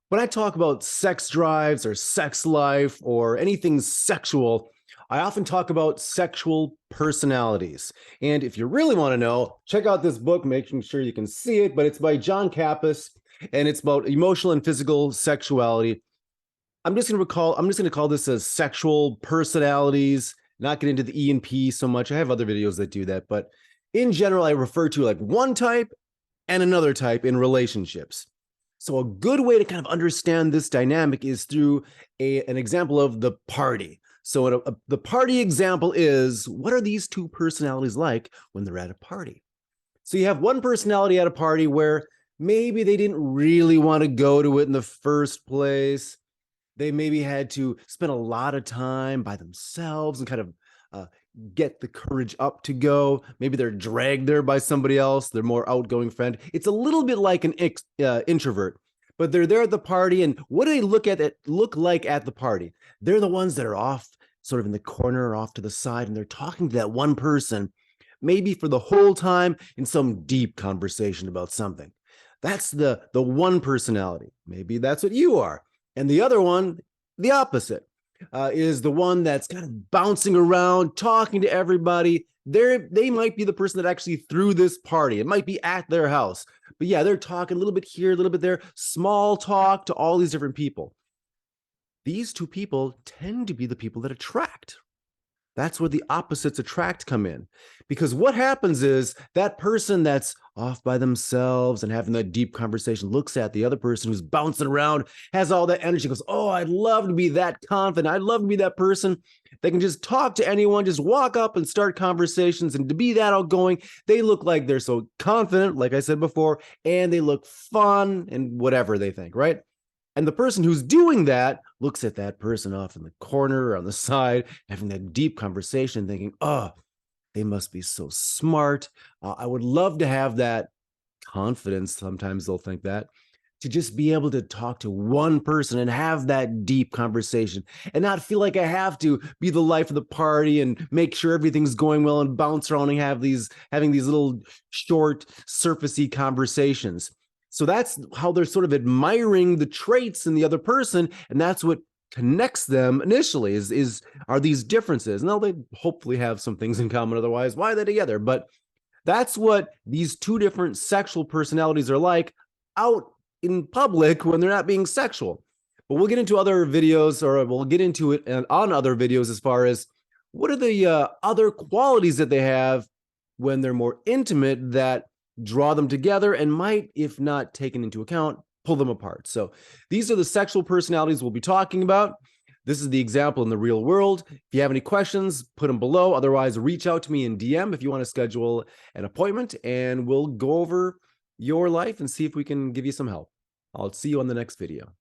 When I talk about sex drives or sex life or anything sexual, I often talk about sexual personalities. And if you really want to know, check out this book, making sure you can see it. But it's by John Kappas, and it's about emotional and physical sexuality. I'm just gonna call this as sexual personalities, not get into the E and P so much. I have other videos that do that, but in general, I refer to like one type and another type in relationships. So a good way to kind of understand this dynamic is through an example of the party. So the party example is, what are these two personalities like when they're at a party? So you have one personality at a party where maybe they didn't really want to go to it in the first place. They maybe had to spend a lot of time by themselves and kind of uh, get the courage up to go. Maybe they're dragged there by somebody else, their more outgoing friend. It's a little bit like an introvert, but they're there at the party. And what do they look like at the party? They're the ones that are off, sort of in the corner or off to the side, and they're talking to that one person, maybe for the whole time in some deep conversation about something. That's the one personality. Maybe that's what you are. And the other one, the opposite, is the one that's kind of bouncing around, talking to everybody. They might be the person that actually threw this party. It might be at their house. But yeah, they're talking a little bit here, a little bit there, small talk to all these different people. These two people tend to be the people that attract. That's where the opposites attract come in. Because what happens is that person that's off by themselves and having that deep conversation looks at the other person who's bouncing around, has all that energy, goes, oh, I'd love to be that confident. I'd love to be that person that can just talk to anyone, just walk up and start conversations. And to be that outgoing, they look like they're so confident, like I said before, and they look fun and whatever they think, right? And the person who's doing that looks at that person off in the corner or on the side, having that deep conversation, thinking, oh, they must be so smart. I would love to have that confidence. Sometimes they'll think that to just be able to talk to one person and have that deep conversation and not feel like I have to be the life of the party and make sure everything's going well and bounce around and having these little short, surfacey conversations. So that's how they're sort of admiring the traits in the other person, and that's what connects them initially is are these differences. Now they hopefully have some things in common, otherwise why are they together? But that's what these two different sexual personalities are like out in public when they're not being sexual. But we'll get into other videos, or we'll get into it on other videos as far as what are the other qualities that they have when they're more intimate that draw them together and might, if not taken into account, pull them apart. So these are the sexual personalities we'll be talking about. This is the example in the real world. If you have any questions, put them below. Otherwise, reach out to me in DM if you want to schedule an appointment, and we'll go over your life and see if we can give you some help. I'll see you on the next video.